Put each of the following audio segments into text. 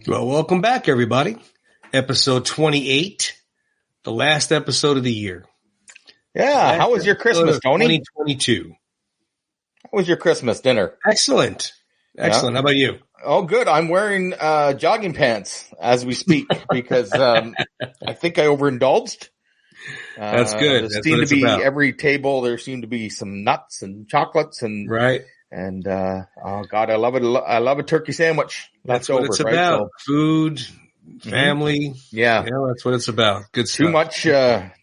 Well, welcome back, everybody. Episode 28, the last episode of the year. Yeah. How was your Christmas, Tony? 2022. How was your Christmas dinner? Excellent. Excellent. Yeah. How about you? Oh, good. I'm wearing jogging pants as we speak because I think I overindulged. That's good. There That's seemed what to it's be about. every table. There seemed to be some nuts and chocolates and Right. And oh God, I love it. I love a turkey sandwich. That's what it's about. Right? Food, family. Yeah. You know, that's what it's about. Good stuff.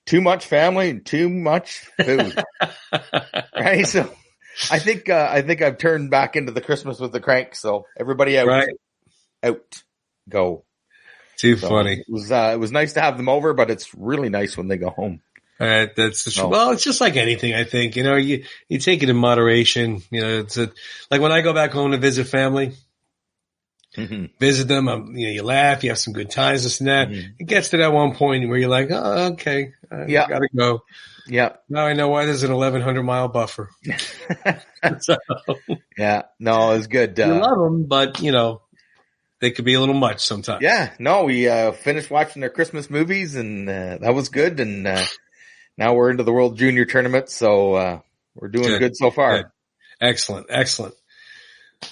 Too much family and too much food. Right. So I think I've turned back into the Christmas with the crank. So everybody out, go. Too funny. It was nice to have them over, but it's really nice when they go home. That's the truth. Well, it's just like anything, I think. You know, you take it in moderation. You know, like when I go back home to visit family, visit them, you laugh, you have some good times, this and that. It gets to that one point where you're like, oh, okay, I gotta go. Yeah. Now I know why there's an 1,100-mile buffer. So, yeah. No, it was good. you love them, but they could be a little much sometimes. Yeah. No, we finished watching their Christmas movies, and that was good. And now we're into the World Junior Tournament, so we're doing good so far. Good. Excellent.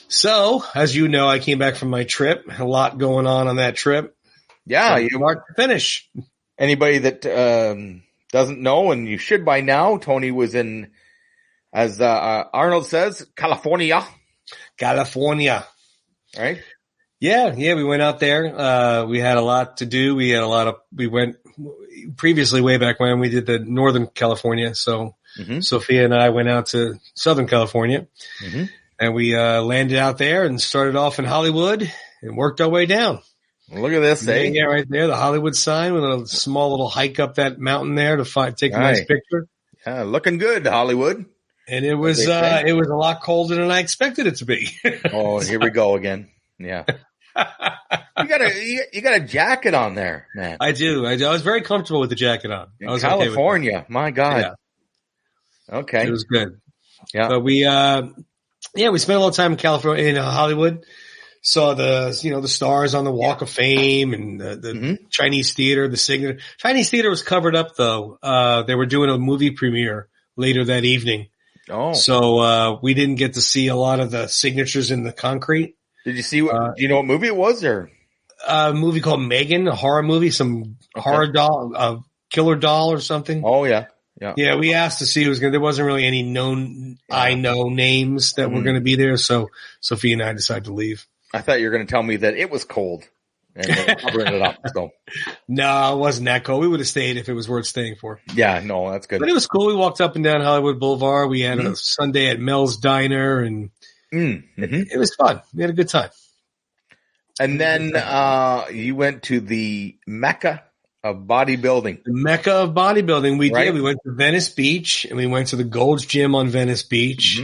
So, as you know, I came back from my trip. A lot going on that trip. Yeah, you start to finish. Anybody that doesn't know, and you should by now, Tony was in, as Arnold says, California. Right? Yeah, we went out there. We had a lot to do. We went previously way back when we did the Northern California. So Sophia and I went out to Southern California and we landed out there and started off in Hollywood and worked our way down. Look at this, eh? Yeah, right there, the Hollywood sign with a small little hike up that mountain there to take a nice picture. Yeah, looking good, Hollywood. And it was a lot colder than I expected it to be. Oh, here we go again. Yeah. You got a jacket on there, man. I do. I was very comfortable with the jacket on. I was California. Okay with my God. Yeah. Okay. It was good. Yeah. But we spent a little time in California, in Hollywood. Saw the stars on the Walk of Fame and the Chinese theater, the Signature. Chinese theater was covered up though. They were doing a movie premiere later that evening. Oh. So, we didn't get to see a lot of the signatures in the concrete. Did you see do you know what movie it was, or? A movie called Megan, a horror movie, some horror doll, killer doll or something. Oh yeah. Yeah, we asked to see there wasn't really any known, names that were going to be there. So Sophia and I decided to leave. I thought you were going to tell me that it was cold and covering it up. So. No, it wasn't that cold. We would have stayed if it was worth staying for. Yeah, no, that's good. But it was cool. We walked up and down Hollywood Boulevard. We had a Sunday at Mel's Diner and it was fun. We had a good time. And then you went to the Mecca of bodybuilding. The Mecca of bodybuilding. We did. We went to Venice Beach and we went to the Gold's Gym on Venice Beach.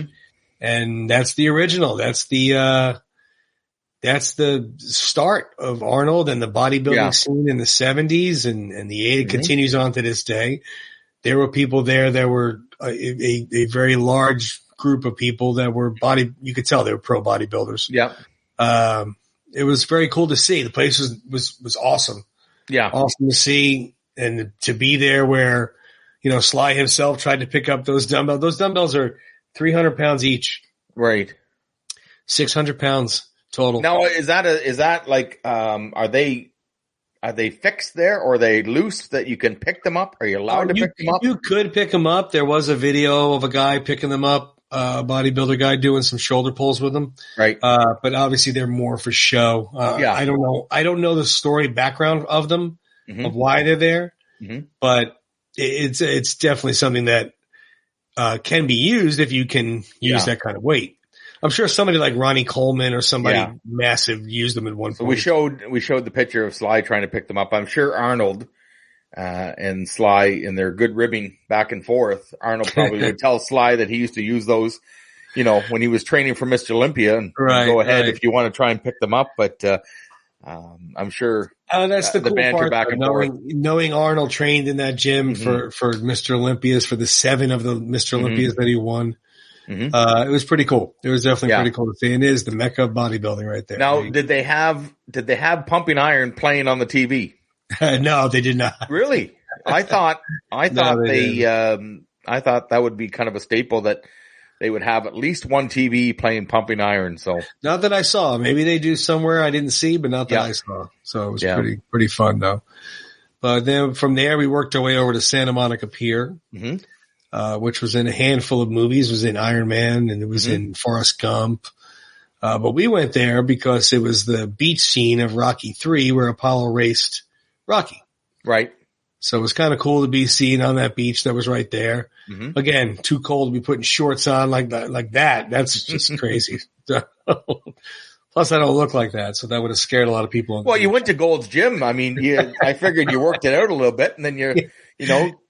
And that's the original. That's the start of Arnold and the bodybuilding scene in the 70s and the 80s continues on to this day. There were people there that were a very large group of people that were you could tell they were pro bodybuilders. Yeah. It was very cool to see. The place was awesome. Yeah. Awesome to see and to be there where, Sly himself tried to pick up those dumbbells. Those dumbbells are 300 pounds each. Right. 600 pounds total. Now, is that like, are they fixed there or are they loose that you can pick them up? Are you allowed to pick them up? You could pick them up. There was a video of a guy picking them up. A bodybuilder guy doing some shoulder pulls with them. Right. But obviously they're more for show. I don't know the background of them, of why they're there, but it's definitely something that, can be used if you can use that kind of weight. I'm sure somebody like Ronnie Coleman or somebody massive used them at one point. So we showed the picture of Sly trying to pick them up. I'm sure Arnold, and Sly in their good ribbing back and forth. Arnold probably would tell Sly that he used to use those, when he was training for Mr. Olympia and go ahead if you want to try and pick them up. But, I'm sure that's the cool banter part, back and forth. Knowing Arnold trained in that gym for Mr. Olympias, for the 7 of the Mr. Olympias that he won. It was pretty cool. It was definitely pretty cool to see. And it is the mecca of bodybuilding right there. Now, did they have Pumping Iron playing on the TV? No, they did not. Really? I thought I thought that would be kind of a staple that they would have at least one TV playing Pumping Iron. So not that I saw. Maybe they do somewhere I didn't see, but not that I saw. So it was pretty fun though. But then from there, we worked our way over to Santa Monica Pier, which was in a handful of movies. It was in Iron Man and it was in Forrest Gump. But we went there because it was the beach scene of Rocky III where Apollo raced Rocky. Right. So it was kind of cool to be seen on that beach that was right there. Again, too cold to be putting shorts on like that. That's just crazy. Plus, I don't look like that, so that would have scared a lot of people. Well, you went to Gold's Gym. I mean, I figured you worked it out a little bit, and then you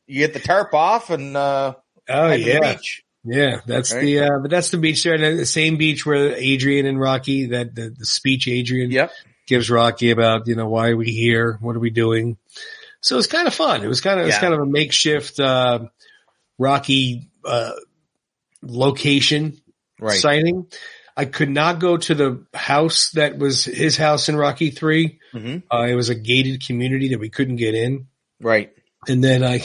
get the tarp off and the beach. Yeah, that's but that's the beach there, and the same beach where Adrian and Rocky, that the speech Adrian gives Rocky about why are we here, what are we doing. So it was kind of fun. It was kind of a makeshift Rocky location sighting. I could not go to the house that was his house in Rocky III. It was a gated community that we couldn't get in. Right. And then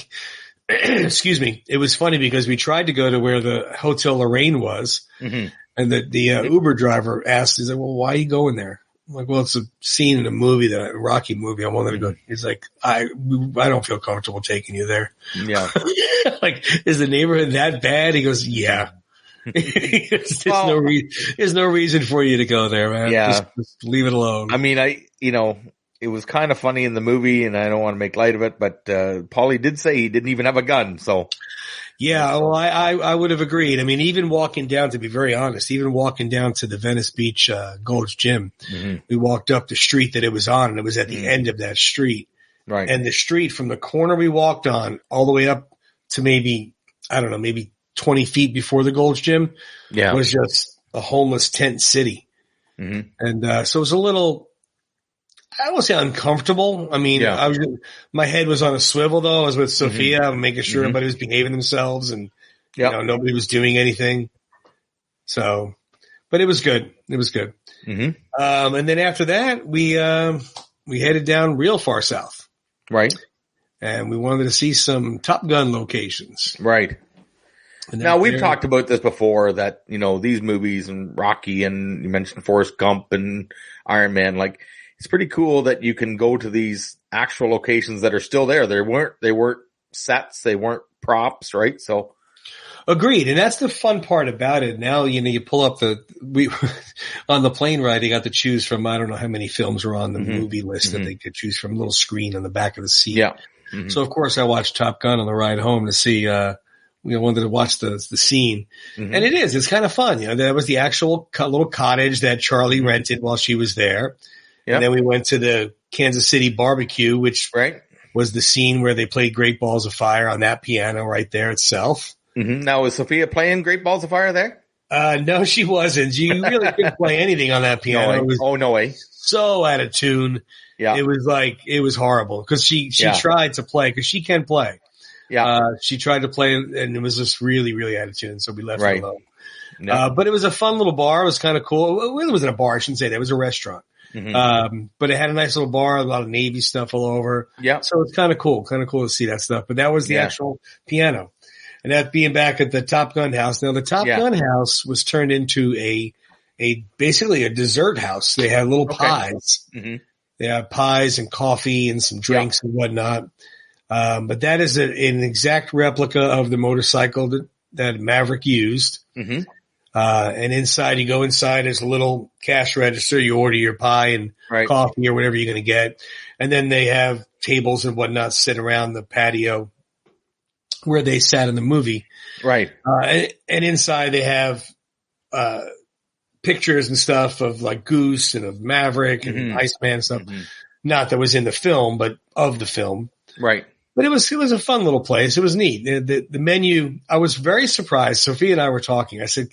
excuse me, it was funny because we tried to go to where the Hotel Lorraine was, and the Uber driver asked, he said, well, why are you going there? I'm like, well, it's a scene in a movie, a Rocky movie. I wanted to go. He's like, I don't feel comfortable taking you there. Yeah. Like, is the neighborhood that bad? He goes, yeah. There's no reason for you to go there, man. Yeah. Just leave it alone. I mean, it was kind of funny in the movie, and I don't want to make light of it, but Paulie did say he didn't even have a gun, so. Yeah, well, I would have agreed. I mean, even walking down, to be very honest, even walking down to the Venice Beach Gold's Gym, we walked up the street that it was on, and it was at the end of that street. Right. And the street from the corner we walked on all the way up to maybe 20 feet before the Gold's Gym was just a homeless tent city. And so it was a little, I won't say uncomfortable. I mean, my head was on a swivel though. I was with Sophia, making sure everybody was behaving themselves and nobody was doing anything. So, but it was good. It was good. And then after that, we headed down real far south. Right. And we wanted to see some Top Gun locations. Right. Now, we've talked about this before that, these movies and Rocky and you mentioned Forrest Gump and Iron Man, like, it's pretty cool that you can go to these actual locations that are still there. They weren't sets. They weren't props, right? So. Agreed. And that's the fun part about it. Now, you pull up on the plane ride, you got to choose from, I don't know how many films were on the movie list that they could choose from, a little screen on the back of the seat. Yeah. So of course I watched Top Gun on the ride home to see, wanted to watch the scene. And it's kind of fun. That was the actual little cottage that Charlie rented while she was there. Yep. And then we went to the Kansas City barbecue, which was the scene where they played Great Balls of Fire on that piano right there itself. Now, was Sophia playing Great Balls of Fire there? No, she wasn't. She really couldn't play anything on that piano. No way. So out of tune. Yeah. It was horrible because she tried to play because she can play. Yeah. She tried to play and it was just really, really out of tune. So we left her alone. No. But it was a fun little bar. It was kind of cool. It wasn't a bar. I shouldn't say that. It was a restaurant. But it had a nice little bar, a lot of Navy stuff all over. Yeah. So it's kind of cool to see that stuff. But that was the actual piano. And that being back at the Top Gun house. Now the Top Gun house was turned into basically a dessert house. They had little pies. They had pies and coffee and some drinks and whatnot. But that is an exact replica of the motorcycle that Maverick used. And inside, you go inside, there's a little cash register. You order your pie and coffee or whatever you're going to get. And then they have tables and whatnot sit around the patio where they sat in the movie. Right. And inside they have, pictures and stuff of like Goose and of Maverick and Iceman and stuff. Not that was in the film, but of the film. Right. But it was a fun little place. It was neat. The menu, I was very surprised. Sophia and I were talking. I said,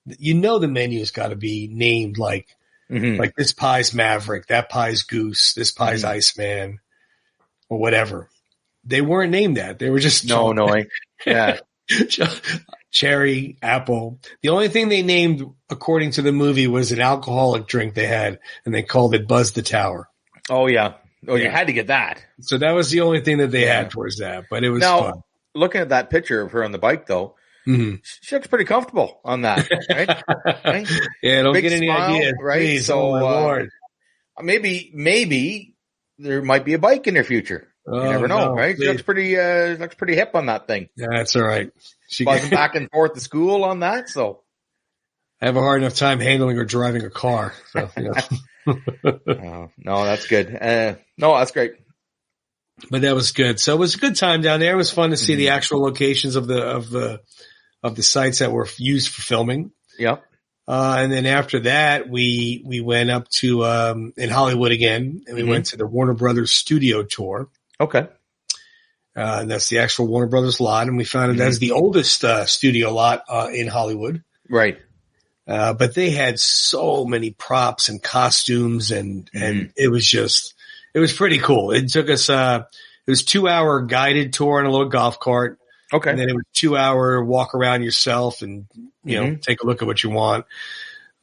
the menu's got to be named like this pie's Maverick, that pie's Goose, this pie's Iceman, or whatever. They weren't named that. They were just yeah. cherry, apple. The only thing they named, according to the movie, was an alcoholic drink they had, and they called it Buzz the Tower. Oh, yeah. Oh, you had to get that. So that was the only thing that they had towards that, but it was fun. Looking at that picture of her on the bike, though, she looks pretty comfortable on that, right? Right? Yeah, don't get any ideas, right? Please, so, my Lord. Maybe there might be a bike in her future. You never know, right? She looks pretty hip on that thing. Yeah, that's all right. She buzzing back and forth to school on that, so. I have a hard enough time handling or driving a car. So, no, that's good. No, that's great. But that was good. So it was a good time down there. It was fun to see the actual locations of the sites that were used for filming. Yep. And then after that, we went up to, in Hollywood again, and we went to the Warner Brothers studio tour. Okay. And that's the actual Warner Brothers lot. And we found it as the oldest, studio lot, in Hollywood. Right. But they had so many props and costumes and it was pretty cool. It took us, it was 2-hour guided tour on a little golf cart. Okay. And then it was 2-hour walk around yourself and, you know, take a look at what you want.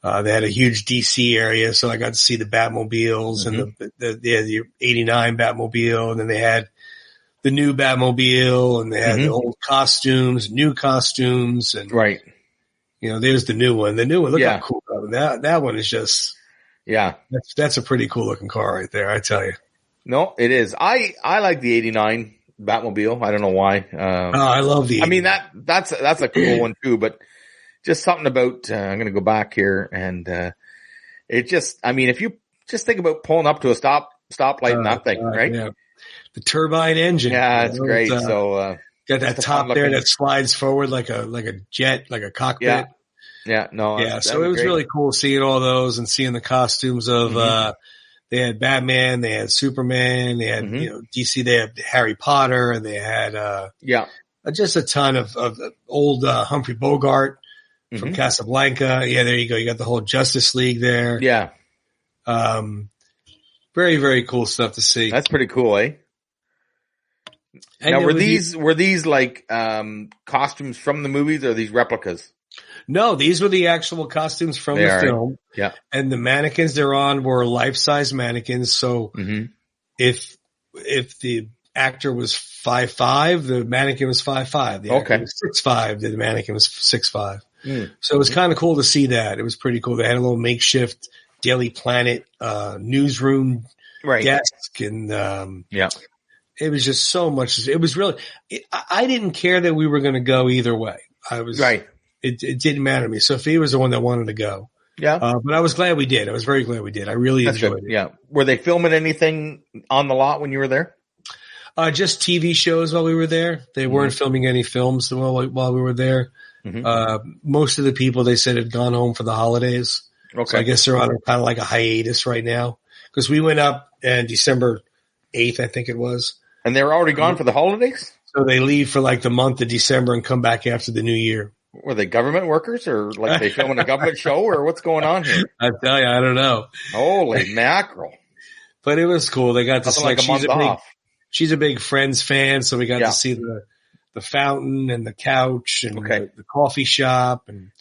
They had a huge DC area. So I got to see the Batmobiles and the 89 Batmobile. And then they had the new Batmobile and they had the old costumes, new costumes. And, right. You know, there's the new one. The new one, look how cool that one is just, that's a pretty cool looking car right there. I tell you. No, it is. I like the 89 Batmobile. I don't know why. I love the 89. I mean, that's a cool one too, but just something about, I'm going to go back here and, it just, I mean, if you just think about pulling up to a stoplight in that thing, right? Yeah. The turbine engine. Yeah, it's great. So, got that top there that slides forward like a jet, like a cockpit. Yeah. No. Yeah. So it was great. Really cool seeing all those and seeing the costumes of, they had Batman, they had Superman, they had, you know, DC, they had Harry Potter, and they had, just a ton of old, Humphrey Bogart from Casablanca. Yeah. There you go. You got the whole Justice League there. Yeah. Very, very cool stuff to see. That's pretty cool, eh? And now, were these like, costumes from the movies or are these replicas? No, these were the actual costumes from the film. Yeah. And the mannequins they're on were life-size mannequins. So if the actor was 5'5", the mannequin was 5'5". The actor was 6'5", the mannequin was 6'5". So it was kind of cool to see that. It was pretty cool. They had a little makeshift Daily Planet, newsroom desk and, it was just so much. It was really, I didn't care that we were going to go either way. It didn't matter to me. Sophia was the one that wanted to go. Yeah. But I was glad we did. I was very glad we did. I really enjoyed it. Yeah. Were they filming anything on the lot when you were there? Just TV shows while we were there. They weren't filming any films while we were there. Most of the people they said had gone home for the holidays. Okay. So I guess they're on kind of like a hiatus right now because we went up in December 8th, I think it was. And they were already gone for the holidays? So they leave for like the month of December and come back after the new year. Were they government workers or like they filming a government show or what's going on here? I tell you, I don't know. Holy mackerel. But it was cool. They got to see like a month off. She's a big Friends fan, so we got to see the fountain and the couch and the coffee shop and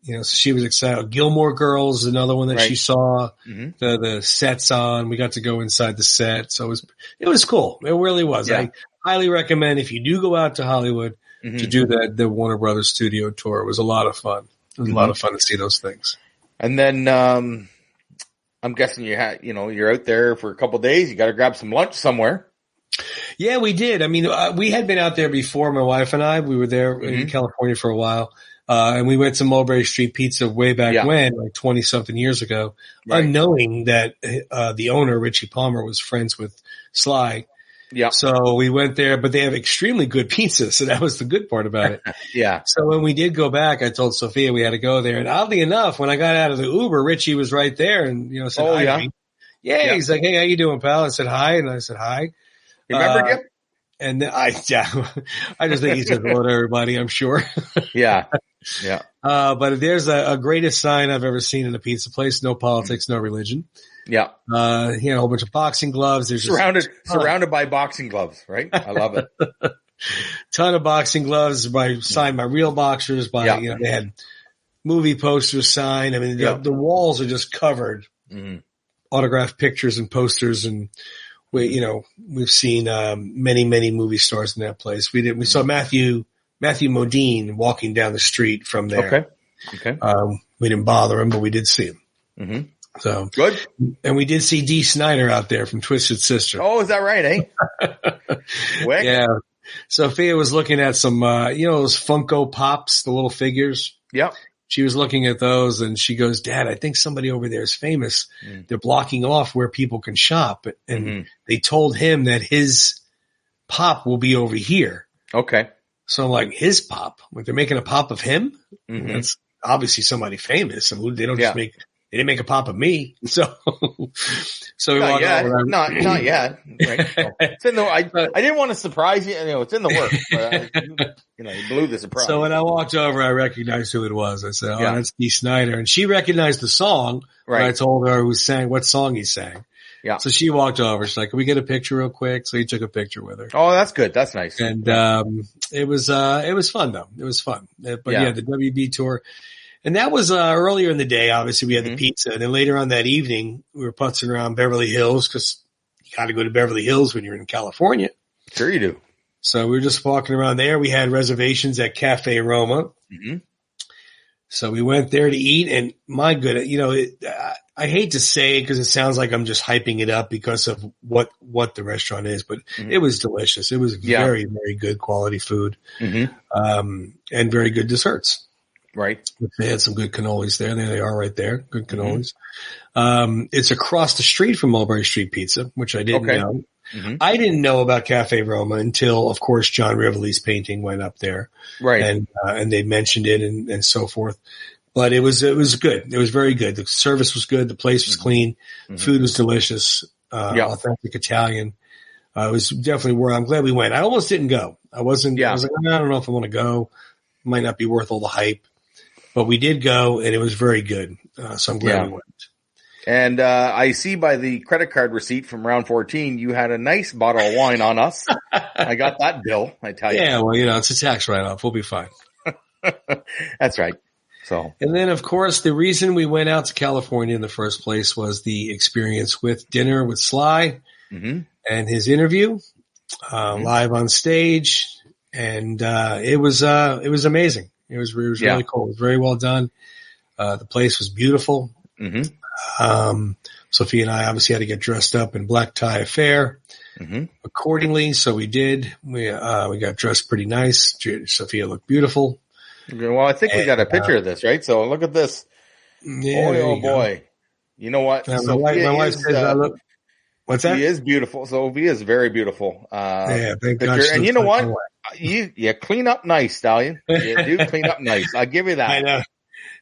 you know, so she was excited. Gilmore Girls is another one that she saw the sets on. We got to go inside the set. So it was cool. It really was. I highly recommend if you do go out to Hollywood to do the Warner Brothers studio tour. It was a lot of fun. It was a lot of fun to see those things. And then, I'm guessing you're out there for a couple of days. You got to grab some lunch somewhere. Yeah, we did. I mean, we had been out there before, my wife and I. We were there in California for a while. And we went to Mulberry Street Pizza way back when, like 20 something years ago, unknowing that, the owner, Richie Palmer, was friends with Sly. Yeah. So we went there, but they have extremely good pizza. So that was the good part about it. So when we did go back, I told Sophia we had to go there. And oddly enough, when I got out of the Uber, Richie was right there and, said hi. Yeah. He's like, hey, how you doing, pal? I said hi. And I said hi. Remember you? And I just think he's just hello to everybody, I'm sure. Yeah. But there's a greatest sign I've ever seen in a pizza place. No politics, no religion. Yeah. He had a whole bunch of boxing gloves. There's surrounded by boxing gloves, right? I love it. ton of boxing gloves signed by real boxers. They had movie posters signed. I mean, the walls are just covered, autographed pictures and posters, and we've seen many movie stars in that place. We saw Matthew Modine walking down the street from there. Okay. We didn't bother him, but we did see him. Mm-hmm. So good. And we did see Dee Snider out there from Twisted Sister. Oh, is that right, eh? Yeah. Sophia was looking at some, those Funko Pops, the little figures. Yep. She was looking at those and she goes, Dad, I think somebody over there is famous. They're blocking off where people can shop. And they told him that his pop will be over here. Okay. So I'm like, his pop? Like they're making a pop of him? That's obviously somebody famous. And they don't just they didn't make a pop of me. So we not walked yet. over. Not yet. Right. So it's in the, I didn't want to surprise you. It's in the works, but you blew the surprise. So when I walked over, I recognized who it was. I said, that's Dee Snider. And she recognized the song. Right. I told her what song he sang. Yeah. So she walked over. She's like, can we get a picture real quick? So he took a picture with her. Oh, that's good. That's nice. And, it was fun though. It was fun. But the WB tour. And that was, earlier in the day. Obviously we had the pizza. And then later on that evening, we were putzing around Beverly Hills because you got to go to Beverly Hills when you're in California. Sure you do. So we were just walking around there. We had reservations at Cafe Roma. So we went there to eat, and my goodness, I hate to say it because it sounds like I'm just hyping it up because of what the restaurant is, but it was delicious. It was very, very good quality food, and very good desserts. Right. They had some good cannolis there. There they are right there. Good cannolis. It's across the street from Mulberry Street Pizza, which I didn't know. I didn't know about Cafe Roma until, of course, John Rivoli's painting went up there. Right. And they mentioned it and so forth. But it was good. It was very good. The service was good. The place was clean. Food was delicious. Authentic Italian. It was definitely where I'm glad we went. I almost didn't go. I was like, I don't know if I want to go. Might not be worth all the hype. But we did go, and it was very good. So I'm glad we went. And I see by the credit card receipt from round 14, you had a nice bottle of wine on us. I got that bill, I tell you. Yeah, well, it's a tax write-off. We'll be fine. That's right. So, and then, of course, the reason we went out to California in the first place was the experience with dinner with Sly and his interview live on stage. And it was amazing. It was really cool. It was very well done. The place was beautiful. Sophia and I obviously had to get dressed up in black tie affair accordingly. So we did. We got dressed pretty nice. Sophia looked beautiful. Well, I think we got a picture of this, right? So look at this. Yeah, boy. Go. You know what? My wife says I look. What's that? She is beautiful. Sophia is very beautiful. Thank God. And you know what? You clean up nice, Stallion. You do clean up nice. I'll give you that. I know.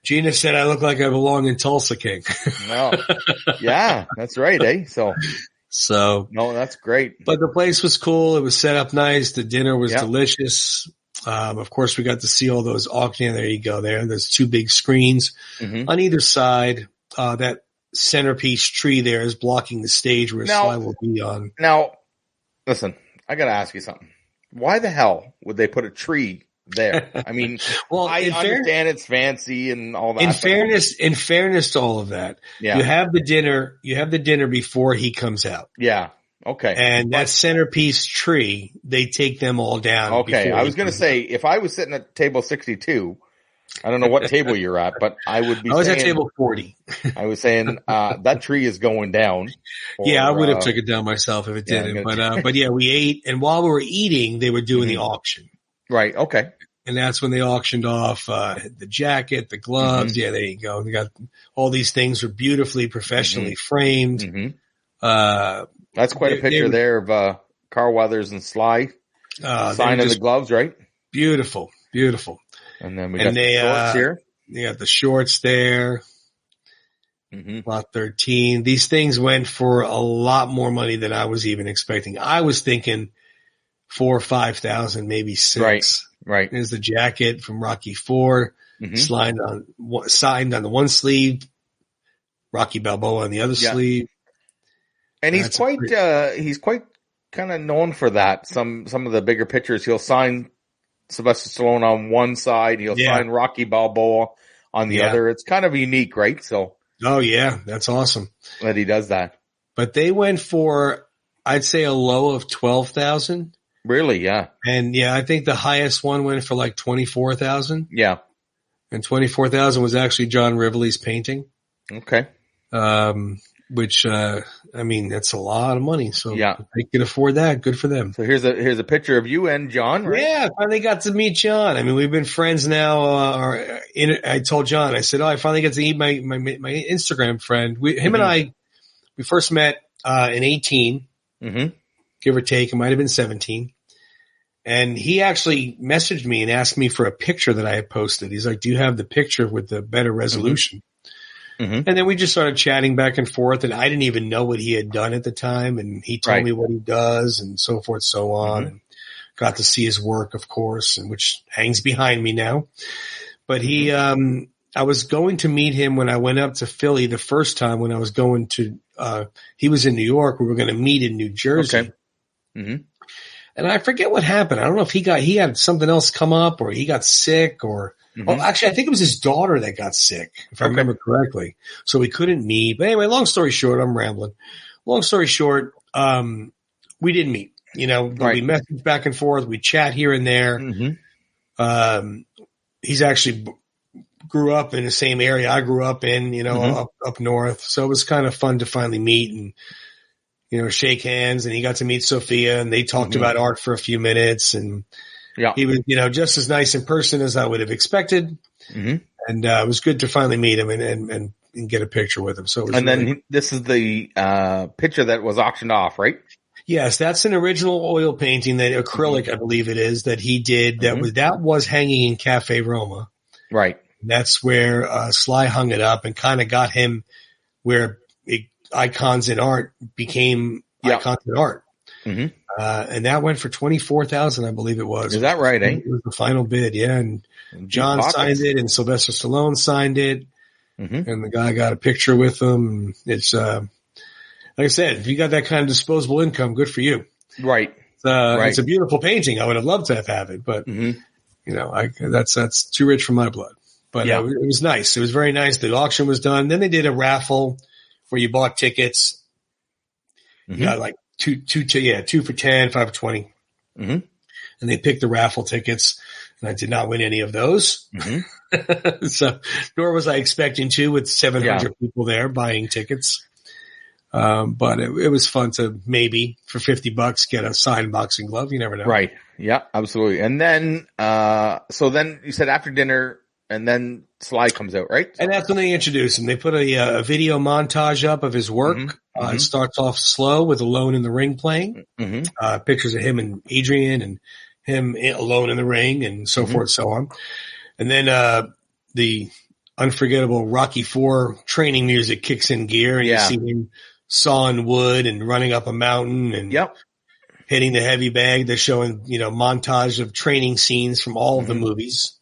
Gina said I look like I belong in Tulsa King. No. Yeah, that's right, eh? So no, that's great. But the place was cool. It was set up nice. The dinner was delicious. Of course, we got to see all those auctioning. There you go. There's two big screens on either side. That centerpiece tree there is blocking the stage where Sly will be on. Now, listen, I got to ask you something. Why the hell would they put a tree there? I mean, well, I understand it's fancy and all that. In fairness to all of that, you have the dinner before he comes out. Yeah. Okay. And that centerpiece tree, they take them all down. Okay. I was going to say, if I was sitting at table 62, I don't know what table you're at, but I would be I was at table 40. I was saying, that tree is going down. I would have took it down myself if it didn't. But yeah, we ate. And while we were eating, they were doing the auction. Right. Okay. And that's when they auctioned off, the jacket, the gloves. Yeah, there you go. We got all these things were beautifully professionally framed. That's quite a picture there of, Carl Weathers and Sly. Sign of the gloves, right? Beautiful. Beautiful. And then we got the shorts here. You got the shorts there. Lot 13. These things went for a lot more money than I was even expecting. I was thinking 4,000 or 5,000, maybe 6. Right. There's the jacket from Rocky IV, signed on the one sleeve, Rocky Balboa on the other sleeve. And he's quite kind of known for that. Some of the bigger pictures, he'll sign Sylvester Stallone on one side, he'll sign Rocky Balboa on the other. It's kind of unique, right? So, oh yeah, that's awesome that he does that. But they went for, I'd say, a low of 12,000. Really? Yeah. And I think the highest one went for like 24,000. Yeah. And 24,000 was actually John Rivoli's painting. Okay. Which, I mean, that's a lot of money. So if they could afford that. Good for them. So here's a picture of you and John, right? Yeah. I finally got to meet John. I mean, we've been friends now. I told John, I said, I finally get to meet my Instagram friend. Him and I, we first met, in 18, give or take. It might've been 17. And he actually messaged me and asked me for a picture that I had posted. He's like, do you have the picture with the better resolution? And then we just started chatting back and forth, and I didn't even know what he had done at the time. And he told me what he does and so forth, so on, and got to see his work, of course, and which hangs behind me now. But he, I was going to meet him when I went up to Philly the first time when I was going to, he was in New York. We were going to meet in New Jersey. Okay. And I forget what happened. I don't know if he had something else come up or he got sick or, well, actually, I think it was his daughter that got sick, if I remember correctly. So we couldn't meet. But anyway, long story short, I'm rambling. Long story short, we didn't meet, we messaged back and forth. We chat here and there. He's actually grew up in the same area I grew up in, up north. So it was kind of fun to finally meet and, shake hands, and he got to meet Sophia, and they talked about art for a few minutes, and he was, just as nice in person as I would have expected. And it was good to finally meet him and get a picture with him. So it was then this is the picture that was auctioned off, right? Yes, that's an original oil painting, that acrylic, I believe it is, that he did. That was hanging in Cafe Roma. Right. That's where Sly hung it up and kind of got him where icons in art became icons in art. And that went for 24,000, I believe it was. Is that right, eh? It was the final bid, yeah. And John signed it and Sylvester Stallone signed it. And the guy got a picture with him. It's, like I said, if you got that kind of disposable income, good for you. Right. It's a beautiful painting. I would have loved to have it, but that's too rich for my blood. But it was nice. It was very nice. The auction was done. Then they did a raffle where you bought tickets. You got like two for 10, 5 for 20. And they picked the raffle tickets, and I did not win any of those. So nor was I expecting to, with 700 people there buying tickets. But it was fun to maybe for $50 get a signed boxing glove. You never know. Right. Yeah, absolutely. And then, so then you said after dinner, and then Sly comes out, right? And that's when they introduce him. They put a video montage up of his work. It starts off slow with Alone in the Ring playing. Pictures of him and Adrian and him alone in the ring and so forth, so on. And then the unforgettable Rocky IV training music kicks in gear, and you see him sawing wood and running up a mountain and hitting the heavy bag. They're showing, montage of training scenes from all of the movies.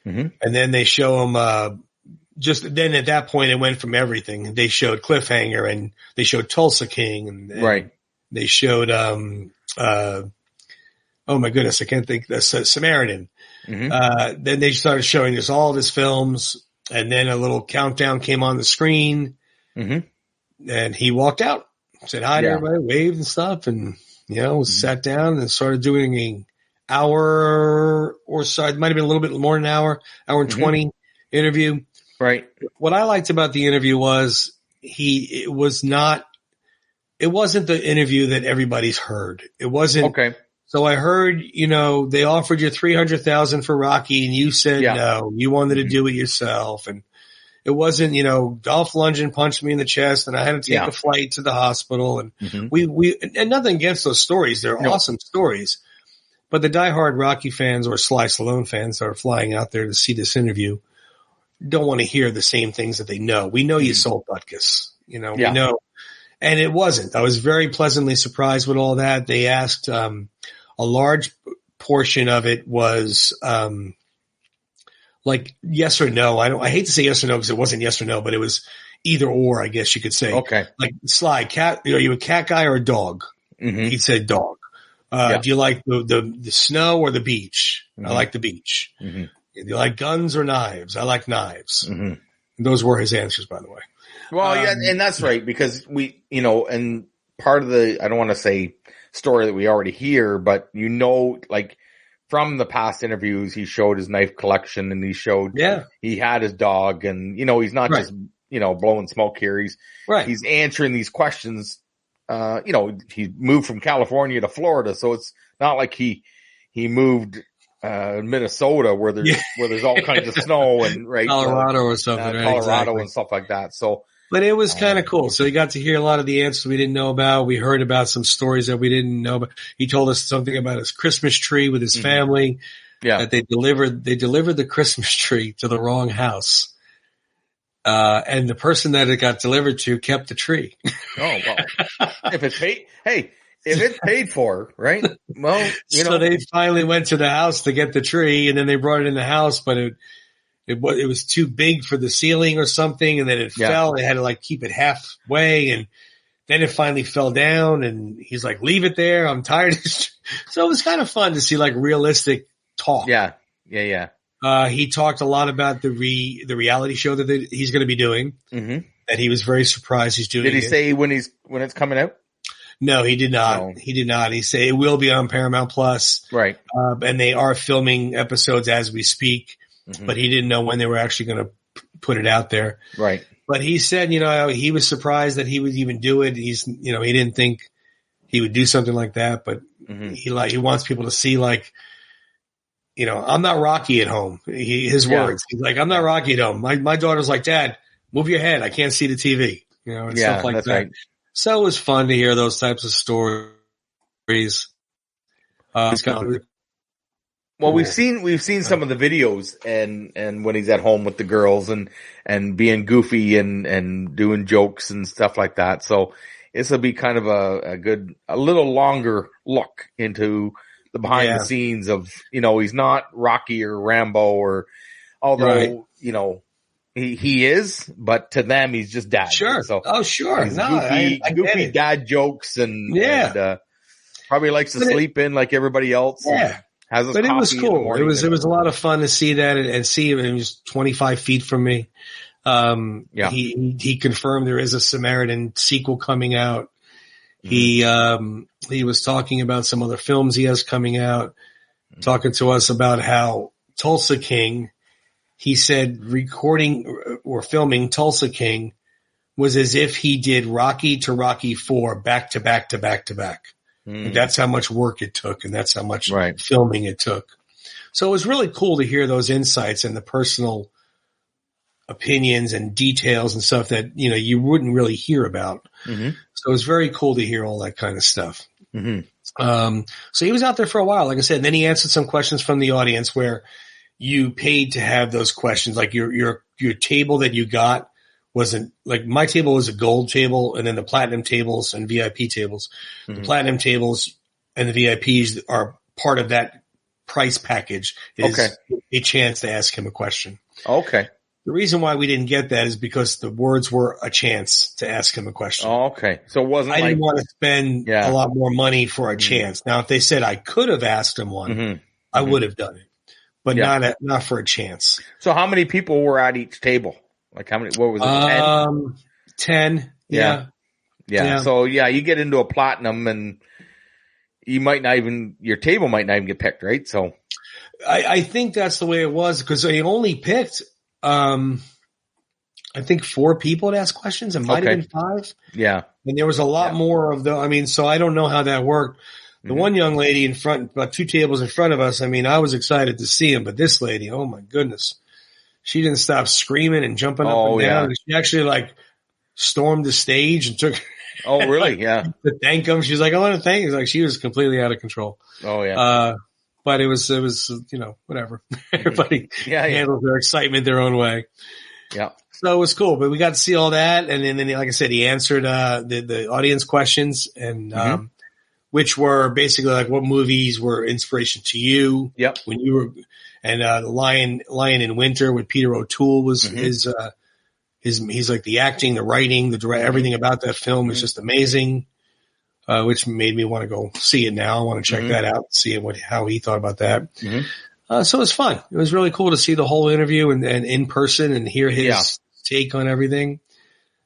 And then they show him, then at that point it went from everything. They showed Cliffhanger, and they showed Tulsa King, and they showed, oh my goodness, I can't think, Samaritan. Then they started showing us all of his films, and then a little countdown came on the screen, and he walked out, said hi to everybody, waved and stuff, and, sat down and started doing an hour or so. It might have been a little bit more than an hour and 20 interview. Right. What I liked about the interview was it wasn't the interview that everybody's heard. It wasn't. Okay. So I heard, they offered you $300,000 for Rocky, and you said no. You wanted to do it yourself, and it wasn't, Dolph Lundgren punched me in the chest, and I had to take a flight to the hospital, and and nothing against those stories. They're awesome stories. But the diehard Rocky fans or Sly Stallone fans that are flying out there to see this interview don't want to hear the same things that they know. We know you sold Butkus, we know. And it wasn't. I was very pleasantly surprised with all that. They asked, a large portion of it was, like yes or no. I hate to say yes or no because it wasn't yes or no, but it was either or, I guess you could say. Okay. Like Sly, cat, are you a cat guy or a dog? He said dog. Do you like the snow or the beach? I like the beach. Do you like guns or knives? I like knives. Those were his answers, by the way. Well, yeah, and that's right, because we, and part of the, I don't want to say story that we already hear, but like from the past interviews, he showed his knife collection and he showed, he had his dog, and, he's not just, blowing smoke here. He's answering these questions. He moved from California to Florida, so it's not like he moved Minnesota where there's all kinds of snow and Colorado or something, Colorado and stuff like that. So, but it was kind of cool. So he got to hear a lot of the answers we didn't know about. We heard about some stories that we didn't know about. He told us something about his Christmas tree with his family. Yeah, that they delivered the Christmas tree to the wrong house. And the person that it got delivered to kept the tree. Oh, well, if it's paid for, right? Well, So they finally went to the house to get the tree, and then they brought it in the house, but it was too big for the ceiling or something, and then it fell. They had to keep it halfway, and then it finally fell down, and he's like, leave it there. I'm tired. So it was kind of fun to see realistic talk. Yeah. He talked a lot about the reality show that he's going to be doing. That he was very surprised he's doing. Did he say when it's coming out? No, he did not. No. He did not. He said it will be on Paramount Plus. Right. And they are filming episodes as we speak, but he didn't know when they were actually going to put it out there. Right. But he said, he was surprised that he would even do it. He didn't think he would do something like that, but he wants people to see I'm not Rocky at home. His words. He's like, I'm not Rocky at home. My daughter's like, Dad, move your head. I can't see the TV. And stuff like that. Right. So it was fun to hear those types of stories. Well, we've seen some of the videos and when he's at home with the girls and being goofy and doing jokes and stuff like that. So this will be kind of a little longer look into the behind the scenes of, he's not Rocky or Rambo although he is, but to them he's just dad. Sure. So, sure. Goofy dad jokes and probably likes to sleep in like everybody else. Yeah. But it was cool. It was a lot of fun to see that and see him. He was 25 feet from me. He confirmed there is a Samaritan sequel coming out. He was talking about some other films he has coming out, talking to us about how Tulsa King, he said recording or filming Tulsa King was as if he did Rocky to Rocky IV back to back to back to back. That's how much work it took, and that's how much filming it took. So it was really cool to hear those insights and the personal opinions and details and stuff that, you wouldn't really hear about. So it was very cool to hear all that kind of stuff. So he was out there for a while, like I said, and then he answered some questions from the audience where you paid to have those questions. Like your table that you got wasn't like my table was a gold table, and then the platinum tables and VIP tables. The platinum tables and the VIPs are part of that price package. Is a chance to ask him a question. Okay. The reason why we didn't get that is because the words were a chance to ask him a question. Oh, okay. So it wasn't. I didn't want to spend a lot more money for a chance. Now, if they said I could have asked him one, I would have done it, but not for a chance. So how many people were at each table? Like how many? What was it? 10. Yeah. So you get into a platinum, and you might not even your table might not even get picked, right? So I think that's the way it was because they only picked. I think 4 people to ask questions. It might have been 5. Yeah. And there was a lot more of so I don't know how that worked. The one young lady in front, about 2 tables in front of us, I was excited to see him, but this lady, oh my goodness, she didn't stop screaming and jumping up and down. She actually stormed the stage and took. Oh, really? Yeah. To thank him. She's like, I want to thank you. She was completely out of control. Oh, yeah. But it was, whatever. Everybody handles their excitement their own way. Yeah. So it was cool, but we got to see all that. And then, like I said, he answered, the audience questions and, which were basically like what movies were inspiration to you. Yep. When you were, and, the Lion in Winter with Peter O'Toole was he's like the acting, the writing, the everything about that film is just amazing. which made me want to go see it now. I want to check that out, see how he thought about that. So it was fun. It was really cool to see the whole interview and in person and hear his take on everything.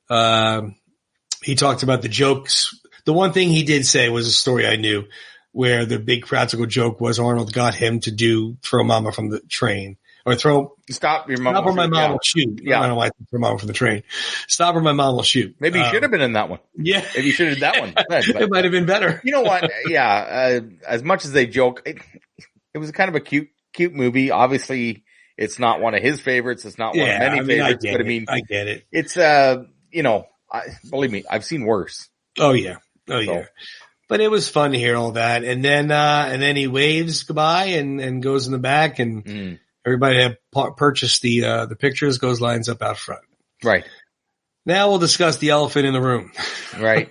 He talked about the jokes. The one thing he did say was a story I knew where the big practical joke was Arnold got him to throw Mama from the train or stop your mom. Stop or my mom will shoot. Yeah. I don't know why I threw Mama from the train. Stop or my mom will shoot. Maybe you should have been in that one. Yeah. Maybe you should have done that one. It might have been better. You know what? Yeah. As much as they joke, it was kind of a cute movie. Obviously it's not one of his favorites. It's not one of many favorites, but I get it. It's, believe me, I've seen worse. Oh yeah. Yeah. But it was fun to hear all that. And then he waves goodbye and goes in the back and everybody that purchased the pictures lines up out front. Right. Now we'll discuss the elephant in the room. Right.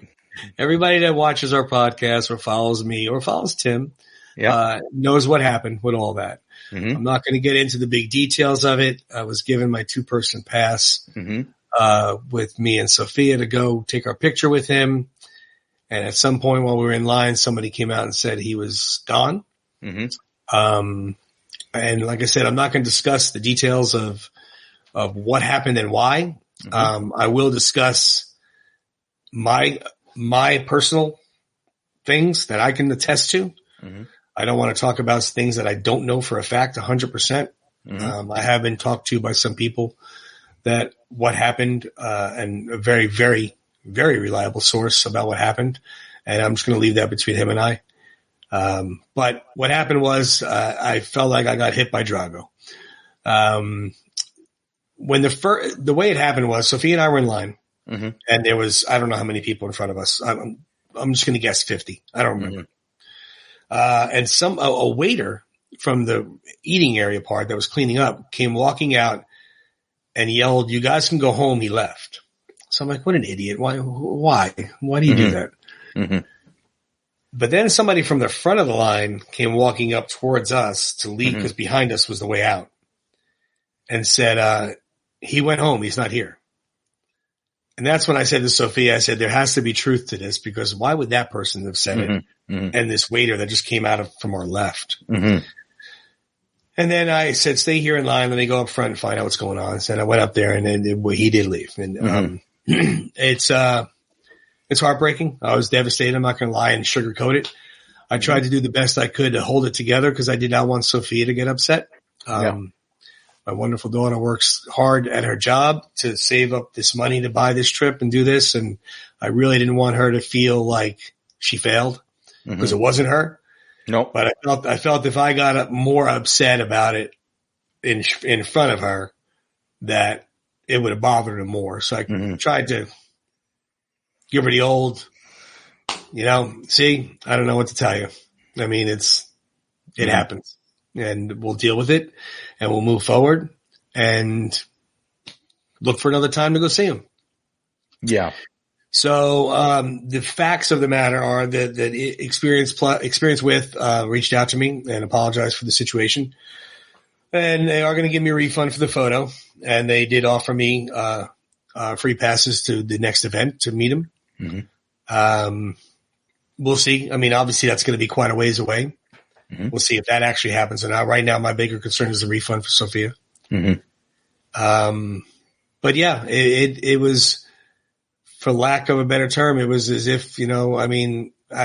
Everybody that watches our podcast or follows me or follows Tim, knows what happened with all that. I'm not going to get into the big details of it. I was given my 2-person pass, with me and Sophia to go take our picture with him. And at some point while we were in line, somebody came out and said he was gone. And like I said, I'm not going to discuss the details of what happened and why. I will discuss my personal things that I can attest to. I don't want to talk about things that I don't know for a fact 100%. I have been talked to by some people that what happened, and a very, very, very reliable source about what happened. And I'm just going to leave that between him and I. But what happened was, I felt like I got hit by Drago. When the way it happened was Sophia and I were in line and there was, I don't know how many people in front of us. I'm just going to guess 50. I don't remember. And a waiter from the eating area part that was cleaning up came walking out and yelled, "You guys can go home." He left. So I'm like, what an idiot. Why do you do that? But then somebody from the front of the line came walking up towards us to leave because behind us was the way out and said, he went home. He's not here. And that's when I said to Sophia, I said, there has to be truth to this because why would that person have said it? And this waiter that just came out from our left. And then I said, stay here in line. Let me go up front and find out what's going on. And I went up there and then he did leave. And, it's heartbreaking. I was devastated. I'm not going to lie and sugarcoat it. I tried to do the best I could to hold it together because I did not want Sophia to get upset. My wonderful daughter works hard at her job to save up this money to buy this trip and do this. And I really didn't want her to feel like she failed because it wasn't her. Nope. But I felt if I got more upset about it in front of her, that it would have bothered her more. So I tried to give her the old, see, I don't know what to tell you. I mean, it happens and we'll deal with it and we'll move forward and look for another time to go see him. Yeah. So, the facts of the matter are that Experience With, reached out to me and apologized for the situation. And they are going to give me a refund for the photo. And they did offer me, free passes to the next event to meet him. We'll see. I mean, obviously that's going to be quite a ways away. We'll see if that actually happens or not. Right now, my bigger concern is the refund for Sophia. But yeah, it was, for lack of a better term, it was as if, I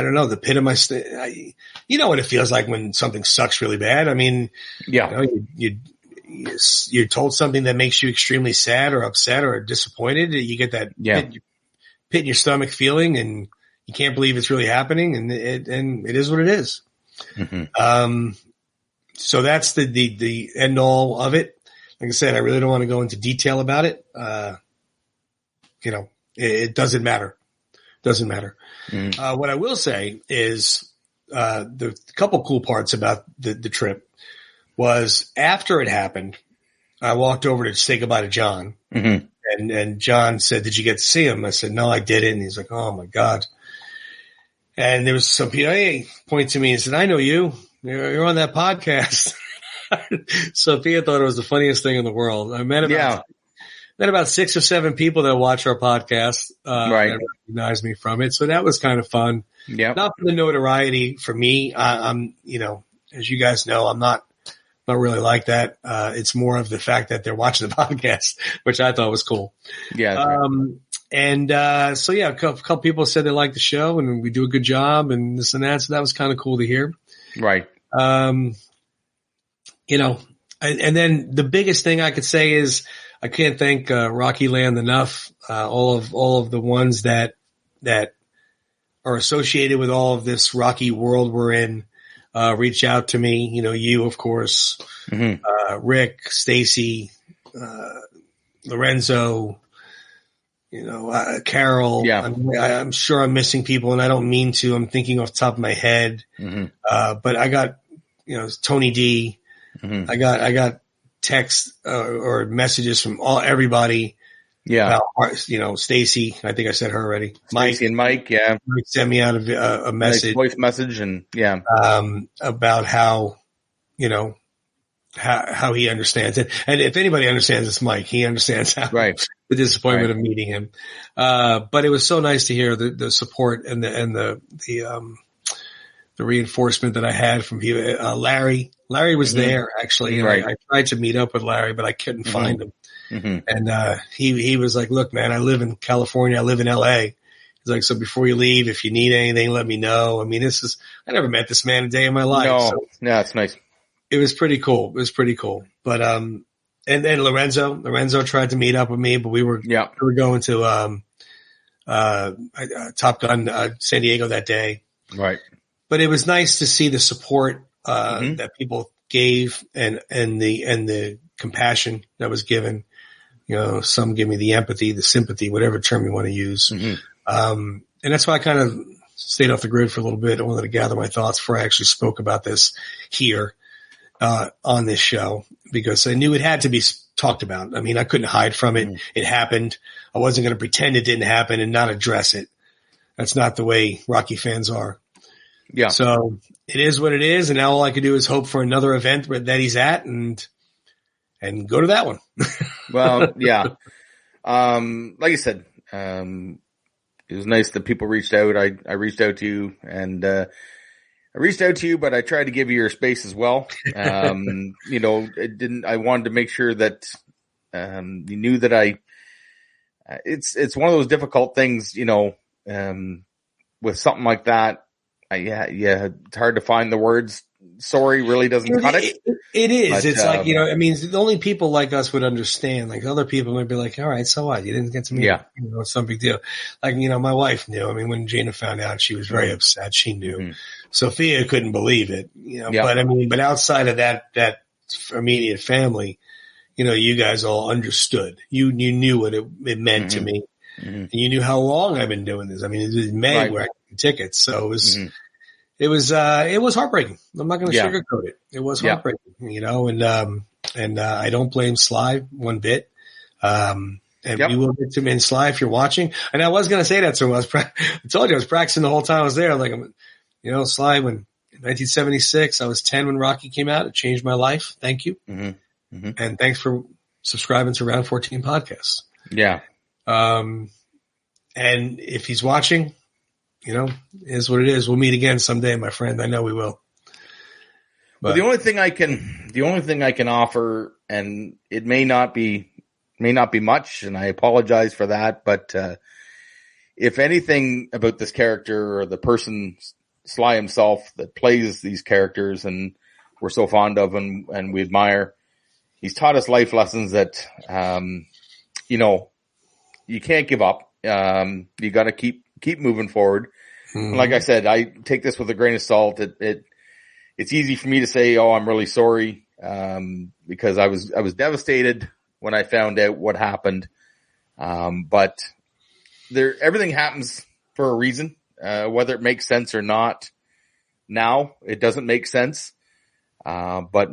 don't know, the pit of my, you know what it feels like when something sucks really bad. I mean, you're told something that makes you extremely sad or upset or disappointed. You get that pit in your stomach feeling and you can't believe it's really happening. And it is what it is. So that's the end all of it. Like I said, I really don't want to go into detail about it. It doesn't matter. Doesn't matter. What I will say is, the couple cool parts about the trip was after it happened, I walked over to say goodbye to John and John said, "Did you get to see him?" I said, "No, I didn't." And he's like, "Oh my God." And there was some people, point to me and said, "I know you. You're on that podcast." Sophia thought it was the funniest thing in the world. I met him. then about 6 or 7 people that watch our podcast, that recognize me from it. So that was kind of fun. Yeah. Not for the notoriety for me. I'm, as you guys know, I'm not really like that. It's more of the fact that they're watching the podcast, which I thought was cool. Yeah. So yeah, a couple people said they liked the show and we do a good job and this and that. So that was kind of cool to hear. Right. And then the biggest thing I could say is I can't thank Rocky Land enough. All of the ones that are associated with all of this Rocky world we're in reach out to me. You of course, Rick, Stacy, Lorenzo, Carol. Yeah. I'm sure I'm missing people, and I don't mean to. I'm thinking off the top of my head. But I got Tony D. I got texts or messages from everybody. Yeah. About, Stacy, I think I said her already. Stacy and Mike. Yeah. Mike sent me out a message, nice voice message, and about how, how he understands it. And if anybody understands, it's Mike. He understands how the disappointment of meeting him. But it was so nice to hear the support and the reinforcement that I had from people. Larry was there actually. And I tried to meet up with Larry, but I couldn't find him. And, he was like, look, man, I live in California. I live in LA. He's like, so before you leave, if you need anything, let me know. I mean, I never met this man a day in my life. No, yeah, it's nice. It was pretty cool. But, and then Lorenzo tried to meet up with me, but we were going to, Top Gun, San Diego that day. Right. But it was nice to see the support, that people gave and the compassion that was given. Some give me the empathy, the sympathy, whatever term you want to use. And that's why I kind of stayed off the grid for a little bit. I wanted to gather my thoughts before I actually spoke about this here, on this show, because I knew it had to be talked about. I mean, I couldn't hide from it. It happened. I wasn't going to pretend it didn't happen and not address it. That's not the way Rocky fans are. Yeah. So it is what it is. And now all I could do is hope for another event that he's at and go to that one. Well, yeah. Like I said, it was nice that people reached out. I reached out to you but I tried to give you your space as well. I wanted to make sure that, you knew that it's one of those difficult things, with something like that. It's hard to find the words. Sorry really doesn't cut it. It is. But, it's like, the only people like us would understand. Like other people might be like, all right, so what? You didn't get to meet. Yeah. It's no big deal. Like, my wife knew. I mean, when Jana found out, she was very upset. She knew. Sophia couldn't believe it, but outside of that immediate family, you guys all understood. You knew what it meant to me. And you knew how long I've been doing this. I mean, it was May where I got tickets. So it was heartbreaking. I'm not going to sugarcoat it. It was heartbreaking, and I don't blame Sly one bit. We will get to him in Sly if you're watching. And I was going to say that to him. I told you I was practicing the whole time I was there. Like, Sly, when in 1976, I was 10 when Rocky came out. It changed my life. Thank you. And thanks for subscribing to Round 14 Podcasts. Yeah. And if he's watching, is what it is. We'll meet again someday, my friend. I know we will. But the only thing I can offer, and it may not be much, and I apologize for that, but, if anything about this character or the person, Sly himself, that plays these characters and we're so fond of and we admire, he's taught us life lessons that, you can't give up. You got to keep moving forward. Like I said, I take this with a grain of salt. It's easy for me to say, "Oh, I'm really sorry," because I was devastated when I found out what happened. But everything happens for a reason, whether it makes sense or not. Now it doesn't make sense, but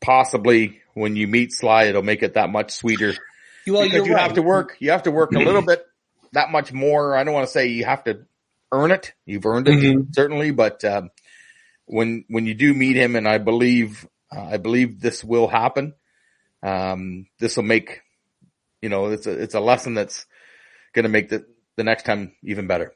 possibly when you meet Sly, it'll make it that much sweeter. Well, because you have to work a little bit, that much more. I don't want to say you have to earn it. You've earned it, certainly. But, when you do meet him, and I believe this will happen, this will make it's a lesson that's going to make the next time even better.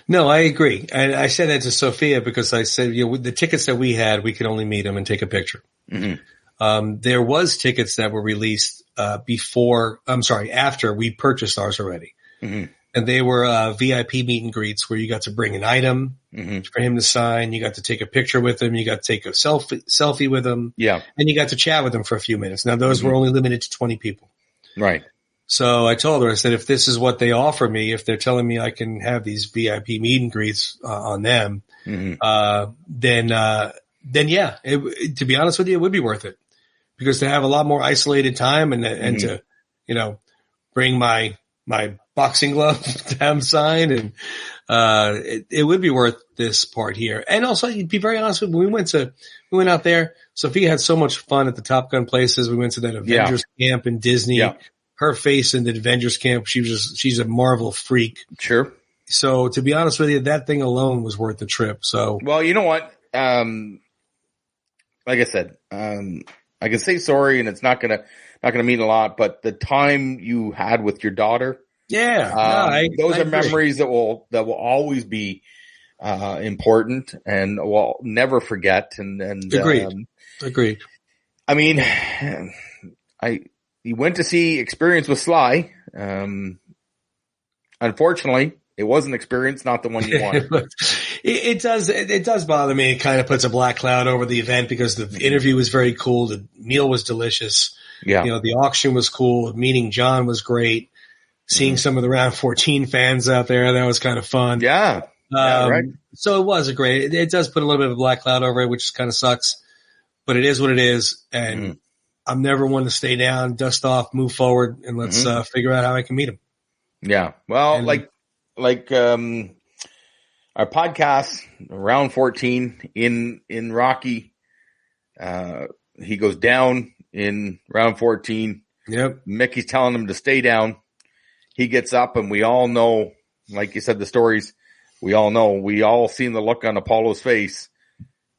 No, I agree. And I said that to Sophia because I said, the tickets that we had, we could only meet them and take a picture. Mm-hmm. There was tickets that were released, after we purchased ours already. Mm-hmm. And they were, VIP meet and greets where you got to bring an item for him to sign. You got to take a picture with him. You got to take a selfie with him. Yeah. And you got to chat with him for a few minutes. Now those were only limited to 20 people. Right. So I told her, I said, if this is what they offer me, if they're telling me I can have these VIP meet and greets on them, then yeah, to be honest with you, it would be worth it because to have a lot more isolated time and to, bring my boxing glove to have him sign and, it would be worth this part here. And also, to be very honest with you, we went out there. Sophia had so much fun at the Top Gun places. We went to that Avengers camp in Disney. Yeah. Her face in the Avengers camp, she's a Marvel freak. Sure. So to be honest with you, that thing alone was worth the trip. So, well, you know what? Like I said, I can say sorry and it's not going to mean a lot, but the time you had with your daughter. Yeah. Those are memories that will always be, important and we'll never forget. And Agreed. I mean, you went to see Experience with Sly. Unfortunately, it was an experience, not the one you wanted. It does bother me. It kind of puts a black cloud over the event because the interview was very cool. The meal was delicious. Yeah. The auction was cool. Meeting John was great. Seeing some of the Round 14 fans out there, that was kind of fun. Yeah. Right. So it was it does put a little bit of a black cloud over it, which kind of sucks, but it is what it is. And I'm never one to stay down, dust off, move forward, and let's figure out how I can meet him. Yeah. Well, and, our podcast, Round 14 in Rocky, he goes down in Round 14. Yep. Mickey's telling him to stay down. He gets up and we all know, like you said, the stories, we all seen the look on Apollo's face.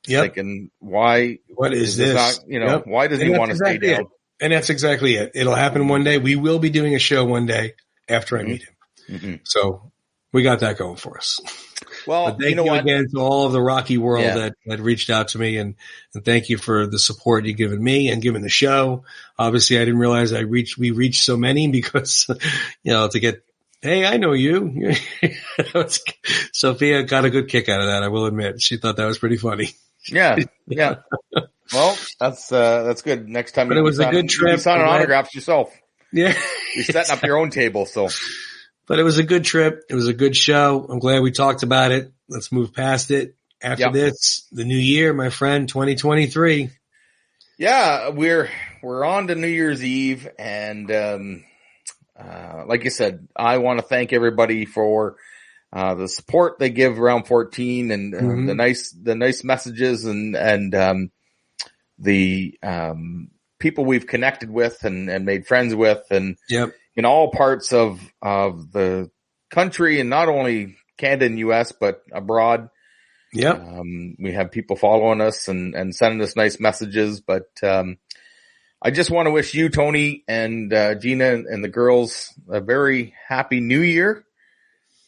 Yep. Thinking, what is this? Not, why doesn't he want to stay down? And that's exactly it. It'll happen one day. We will be doing a show one day after I meet him. Mm-hmm. So we got that going for us. Well, but thank you again to all of the Rocky world that reached out to me and thank you for the support you've given me and given the show. Obviously I didn't realize we reached so many because, to get, hey, I know you. Sophia got a good kick out of that. I will admit. She thought that was pretty funny. Yeah. Yeah. Well, that's good. Next time, but it was a good trip. You sign autographs yourself. Yeah. You're setting up your own table. So, but it was a good trip. It was a good show. I'm glad we talked about it. Let's move past it. After this, the new year, my friend, 2023. Yeah. We're on to New Year's Eve. And, like you said, I want to thank everybody for, the support they give Round 14 and the nice messages and the people we've connected with and made friends with and in all parts of the country and not only Canada and US, but abroad. Yep. We have people following us and sending us nice messages, but, I just want to wish you, Tony and, Gina and the girls a very happy New Year.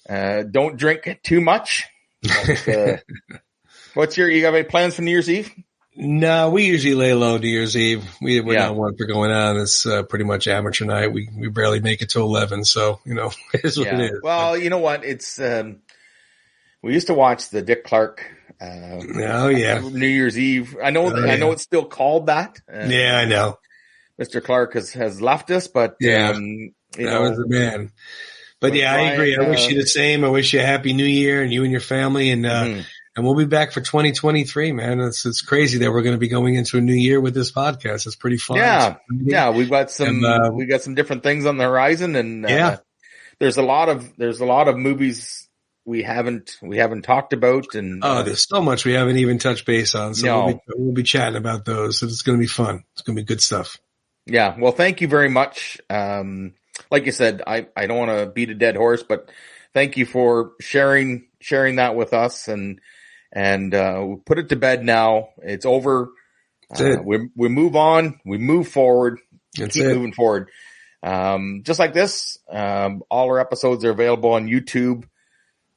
Don't drink too much. But, you got any plans for New Year's Eve? No, we usually lay low New Year's Eve. We're not one for going on. It's pretty much amateur night. We barely make it to 11. So, it is what it is. Well, you know what? It's, we used to watch the Dick Clark, New Year's Eve. I know it's still called that. Yeah, I know. Mr. Clark has left us, but, that was the man. But I agree. I wish you the same. I wish you a happy New Year and you and your family. And we'll be back for 2023, man. It's crazy that we're going to be going into a new year with this podcast. It's pretty fun. Yeah. Yeah. We've got some different things on the horizon and, there's a lot of movies we haven't talked about and, there's so much we haven't even touched base on. So we'll be chatting about those. So it's going to be fun. It's going to be good stuff. Yeah. Well, thank you very much. Like you said, I don't want to beat a dead horse, but thank you for sharing that with us and we put it to bed now. It's over. We move on. We move forward. Keep moving forward. Just like this, all our episodes are available on YouTube.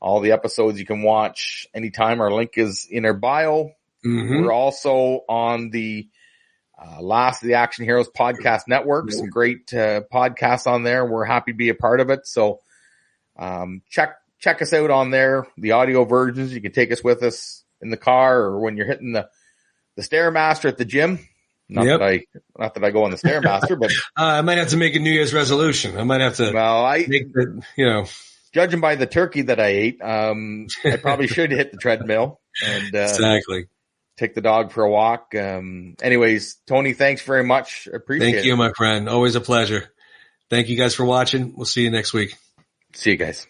All the episodes you can watch anytime. Our link is in our bio. Mm-hmm. We're also on the Last of the Action Heroes podcast network. Some great podcasts on there. We're happy to be a part of it. So check us out on there. The audio versions, you can take us with us in the car or when you're hitting the Stairmaster at the gym. Not that I go on the Stairmaster, but I might have to make a New Year's resolution. I might have to. Well, judging by the turkey that I ate, I probably should hit the treadmill and exactly take the dog for a walk. Anyways, Tony, thanks very much. Appreciate it. Thank you, my friend. Always a pleasure. Thank you guys for watching. We'll see you next week. See you guys.